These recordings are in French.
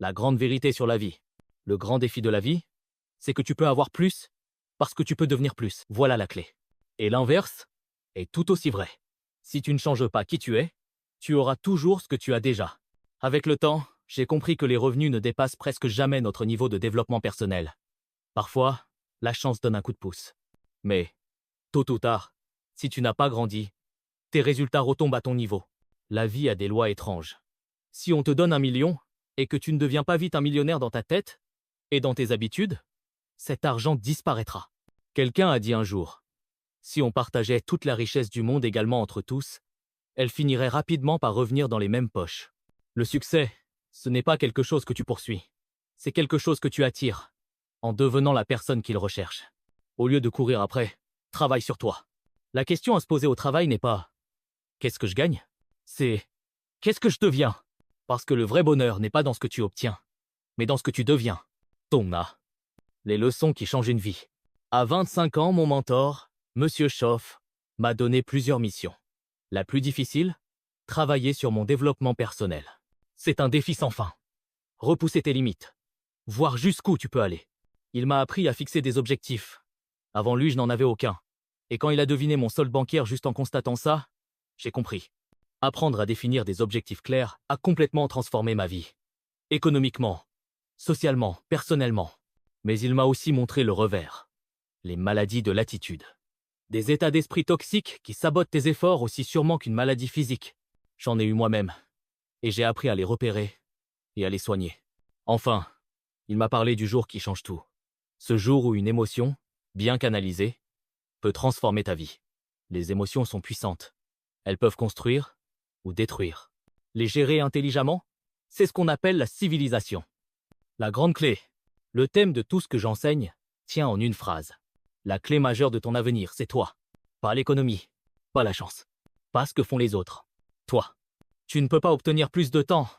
La grande vérité sur la vie. Le grand défi de la vie, c'est que tu peux avoir plus parce que tu peux devenir plus. Voilà la clé. Et l'inverse est tout aussi vrai. Si tu ne changes pas qui tu es, tu auras toujours ce que tu as déjà. Avec le temps, j'ai compris que les revenus ne dépassent presque jamais notre niveau de développement personnel. Parfois, la chance donne un coup de pouce. Mais, tôt ou tard, si tu n'as pas grandi, tes résultats retombent à ton niveau. La vie a des lois étranges. Si on te donne 1 million, et que tu ne deviens pas vite un millionnaire dans ta tête et dans tes habitudes, cet argent disparaîtra. Quelqu'un a dit un jour, si on partageait toute la richesse du monde également entre tous, elle finirait rapidement par revenir dans les mêmes poches. Le succès, ce n'est pas quelque chose que tu poursuis. C'est quelque chose que tu attires, en devenant la personne qu'il recherche. Au lieu de courir après, travaille sur toi. La question à se poser au travail n'est pas « qu'est-ce que je gagne ?» C'est « qu'est-ce que je deviens ?» Parce que le vrai bonheur n'est pas dans ce que tu obtiens, mais dans ce que tu deviens. Tongna. Les leçons qui changent une vie. À 25 ans, mon mentor, Monsieur Schoff, m'a donné plusieurs missions. La plus difficile, travailler sur mon développement personnel. C'est un défi sans fin. Repousser tes limites. Voir jusqu'où tu peux aller. Il m'a appris à fixer des objectifs. Avant lui, je n'en avais aucun. Et quand il a deviné mon solde bancaire juste en constatant ça, j'ai compris. Apprendre à définir des objectifs clairs a complètement transformé ma vie. Économiquement, socialement, personnellement. Mais il m'a aussi montré le revers. Les maladies de l'attitude. Des états d'esprit toxiques qui sabotent tes efforts aussi sûrement qu'une maladie physique. J'en ai eu moi-même. Et j'ai appris à les repérer et à les soigner. Enfin, il m'a parlé du jour qui change tout. Ce jour où une émotion, bien canalisée, peut transformer ta vie. Les émotions sont puissantes. Elles peuvent construire ou détruire. Les gérer intelligemment, c'est ce qu'on appelle la civilisation. La grande clé, le thème de tout ce que j'enseigne, tient en une phrase. La clé majeure de ton avenir, c'est toi. Pas l'économie, pas la chance, pas ce que font les autres. Toi. Tu ne peux pas obtenir plus de temps,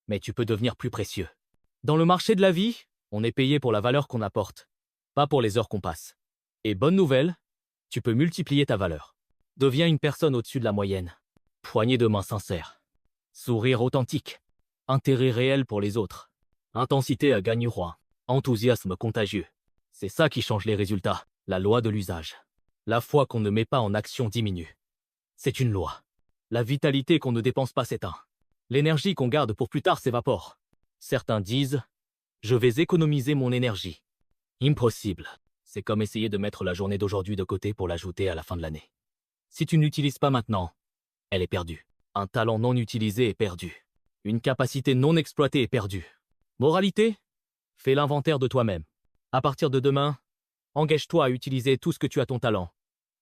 mais tu peux devenir plus précieux. Dans le marché de la vie, on est payé pour la valeur qu'on apporte, pas pour les heures qu'on passe. Et bonne nouvelle, tu peux multiplier ta valeur. Deviens une personne au-dessus de la moyenne. Poignée de main sincère. Sourire authentique. Intérêt réel pour les autres. Intensité à gagne-roi. Enthousiasme contagieux. C'est ça qui change les résultats. La loi de l'usage. La foi qu'on ne met pas en action diminue. C'est une loi. La vitalité qu'on ne dépense pas s'éteint. L'énergie qu'on garde pour plus tard s'évapore. Certains disent « Je vais économiser mon énergie ». Impossible. C'est comme essayer de mettre la journée d'aujourd'hui de côté pour l'ajouter à la fin de l'année. Si tu ne l'utilises pas maintenant, elle est perdue. Un talent non utilisé est perdu. Une capacité non exploitée est perdue. Moralité? Fais l'inventaire de toi-même. À partir de demain, engage-toi à utiliser tout ce que tu as ton talent,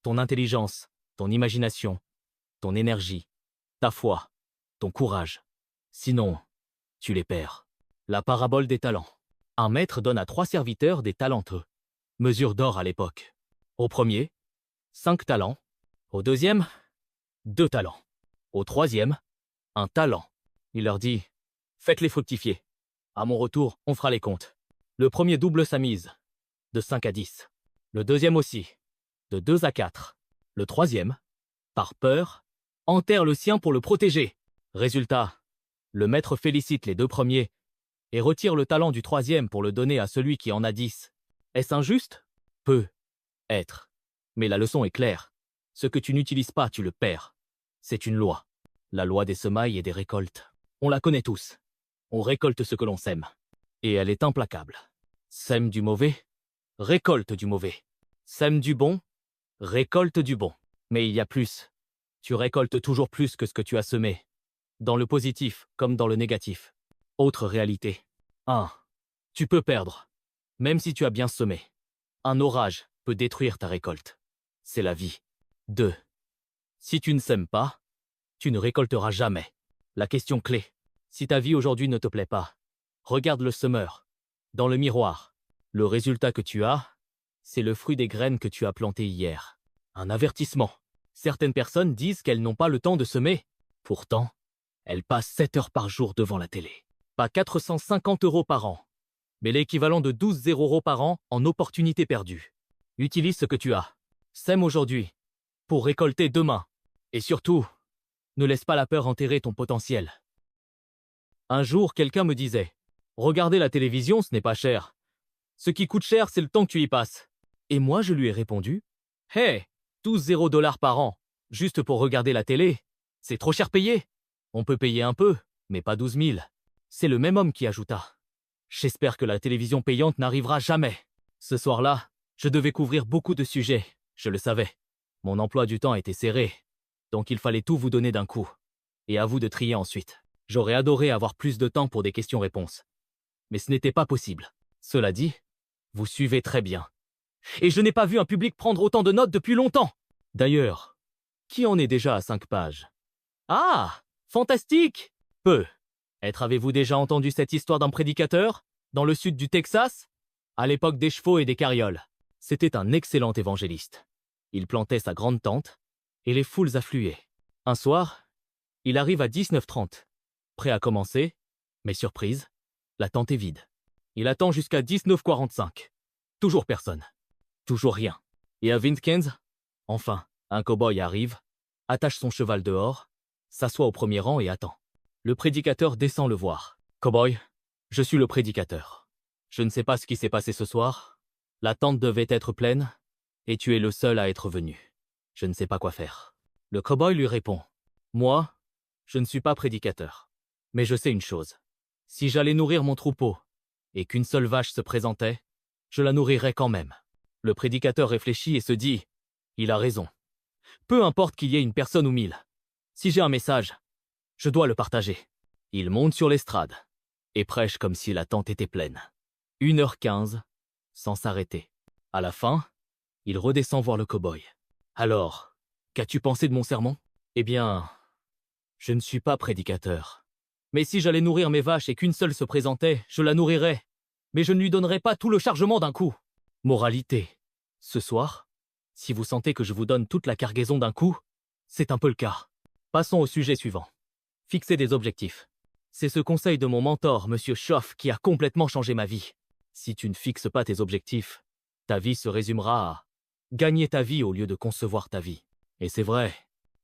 ton intelligence, ton imagination, ton énergie, ta foi, ton courage. Sinon, tu les perds. La parabole des talents. Un maître donne à 3 serviteurs des talenteux. Mesure d'or à l'époque. Au premier, 5 talents. Au deuxième, 2 talents. Au troisième, 1 talent. Il leur dit « Faites-les fructifier. À mon retour, on fera les comptes. » Le premier double sa mise, de 5 à 10. Le deuxième aussi, de 2 à 4. Le troisième, par peur, enterre le sien pour le protéger. Résultat, le maître félicite les 2 premiers et retire le talent du troisième pour le donner à celui qui en a 10. Est-ce injuste? Peut être. Mais la leçon est claire. Ce que tu n'utilises pas, tu le perds. C'est une loi. La loi des semailles et des récoltes. On la connaît tous. On récolte ce que l'on sème. Et elle est implacable. Sème du mauvais, récolte du mauvais. Sème du bon, récolte du bon. Mais il y a plus. Tu récoltes toujours plus que ce que tu as semé. Dans le positif comme dans le négatif. Autre réalité. 1. Tu peux perdre, même si tu as bien semé. Un orage peut détruire ta récolte. C'est la vie. 2. Si tu ne sèmes pas, tu ne récolteras jamais. La question clé. Si ta vie aujourd'hui ne te plaît pas, regarde le semeur. Dans le miroir. Le résultat que tu as, c'est le fruit des graines que tu as plantées hier. Un avertissement. Certaines personnes disent qu'elles n'ont pas le temps de semer. Pourtant, elles passent 7 heures par jour devant la télé. Pas 450 € par an, mais l'équivalent de 12 € par an en opportunités perdues. Utilise ce que tu as. Sème aujourd'hui, pour récolter demain. Et surtout, ne laisse pas la peur enterrer ton potentiel. Un jour, quelqu'un me disait Regarder la télévision, ce n'est pas cher. Ce qui coûte cher, c'est le temps que tu y passes. Et moi, je lui ai répondu, hey, tous 0 $ par an, juste pour regarder la télé. C'est trop cher payé. On peut payer un peu, mais pas 12 000. C'est le même homme qui ajouta, j'espère que la télévision payante n'arrivera jamais. Ce soir-là, je devais couvrir beaucoup de sujets, je le savais. Mon emploi du temps était serré, donc il fallait tout vous donner d'un coup. Et à vous de trier ensuite. J'aurais adoré avoir plus de temps pour des questions-réponses. Mais ce n'était pas possible. Cela dit, vous suivez très bien. Et je n'ai pas vu un public prendre autant de notes depuis longtemps. D'ailleurs, qui en est déjà à 5 pages? Ah, fantastique! Avez-vous déjà entendu cette histoire d'un prédicateur, dans le sud du Texas, à l'époque des chevaux et des carrioles? C'était un excellent évangéliste. Il plantait sa grande tente, et les foules affluaient. Un soir, il arrive à 19h30, prêt à commencer, mais surprise, la tente est vide. Il attend jusqu'à 19h45. Toujours personne. Toujours rien. Et à Vinskens, enfin, un cow-boy arrive, attache son cheval dehors, s'assoit au premier rang et attend. Le prédicateur descend le voir. Cow-boy, je suis le prédicateur. Je ne sais pas ce qui s'est passé ce soir. La tente devait être pleine, et tu es le seul à être venu. Je ne sais pas quoi faire. Le cow-boy lui répond. Moi, je ne suis pas prédicateur. Mais je sais une chose. Si j'allais nourrir mon troupeau, et qu'une seule vache se présentait, je la nourrirais quand même. Le prédicateur réfléchit et se dit, il a raison. Peu importe qu'il y ait une personne ou 1000. Si j'ai un message, je dois le partager. Il monte sur l'estrade et prêche comme si la tente était pleine. 1h15, sans s'arrêter. À la fin, il redescend voir le cow-boy. Alors, qu'as-tu pensé de mon sermon? Eh bien, je ne suis pas prédicateur. Mais si j'allais nourrir mes vaches et qu'une seule se présentait, je la nourrirais. Mais je ne lui donnerais pas tout le chargement d'un coup. Moralité. Ce soir, si vous sentez que je vous donne toute la cargaison d'un coup, c'est un peu le cas. Passons au sujet suivant. Fixer des objectifs. C'est ce conseil de mon mentor, Monsieur Schoff, qui a complètement changé ma vie. Si tu ne fixes pas tes objectifs, ta vie se résumera à gagner ta vie au lieu de concevoir ta vie. Et c'est vrai,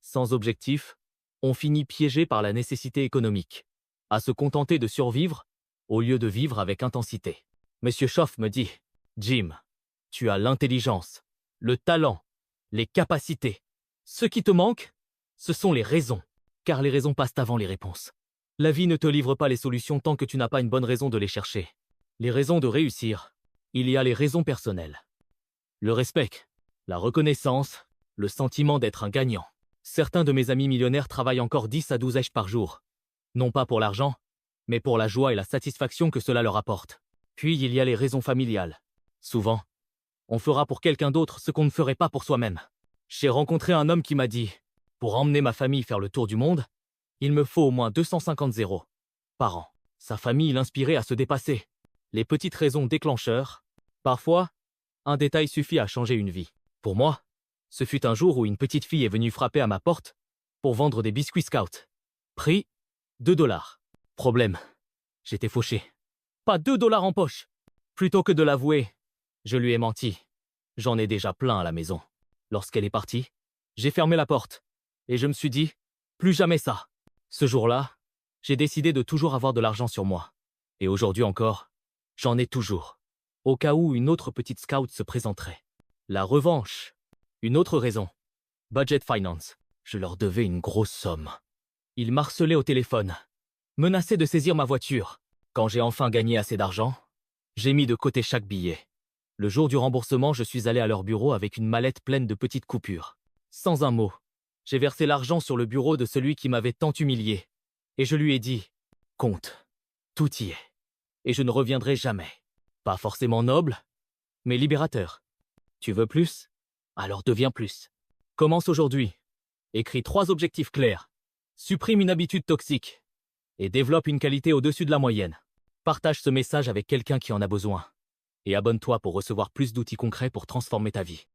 sans objectif, on finit piégé par la nécessité économique, à se contenter de survivre au lieu de vivre avec intensité. Monsieur Schoff me dit, Jim, tu as l'intelligence, le talent, les capacités. Ce qui te manque, ce sont les raisons, car les raisons passent avant les réponses. La vie ne te livre pas les solutions tant que tu n'as pas une bonne raison de les chercher. Les raisons de réussir, il y a les raisons personnelles. Le respect, la reconnaissance, le sentiment d'être un gagnant. Certains de mes amis millionnaires travaillent encore 10 à 12 heures par jour. Non pas pour l'argent, mais pour la joie et la satisfaction que cela leur apporte. Puis il y a les raisons familiales. Souvent, on fera pour quelqu'un d'autre ce qu'on ne ferait pas pour soi-même. J'ai rencontré un homme qui m'a dit « Pour emmener ma famille faire le tour du monde, il me faut au moins 250 zéros par an. » Sa famille l'inspirait à se dépasser. Les petites raisons déclencheurs. Parfois, un détail suffit à changer une vie. Pour moi, ce fut un jour où une petite fille est venue frapper à ma porte pour vendre des biscuits Scout. Prix 2 $. Problème, j'étais fauché. Pas 2 $ en poche. Plutôt que de l'avouer, je lui ai menti. J'en ai déjà plein à la maison. Lorsqu'elle est partie, j'ai fermé la porte et je me suis dit, plus jamais ça. Ce jour-là, j'ai décidé de toujours avoir de l'argent sur moi. Et aujourd'hui encore, j'en ai toujours. Au cas où une autre petite scout se présenterait. La revanche. Une autre raison. Budget Finance. Je leur devais une grosse somme. Ils m'harcelaient au téléphone, menaçaient de saisir ma voiture. Quand j'ai enfin gagné assez d'argent, j'ai mis de côté chaque billet. Le jour du remboursement, je suis allé à leur bureau avec une mallette pleine de petites coupures. Sans un mot, j'ai versé l'argent sur le bureau de celui qui m'avait tant humilié. Et je lui ai dit, compte, tout y est. Et je ne reviendrai jamais. Pas forcément noble, mais libérateur. Tu veux plus? Alors deviens plus. Commence aujourd'hui. Écris 3 objectifs clairs. Supprime une habitude toxique. Et développe une qualité au-dessus de la moyenne. Partage ce message avec quelqu'un qui en a besoin. Et abonne-toi pour recevoir plus d'outils concrets pour transformer ta vie.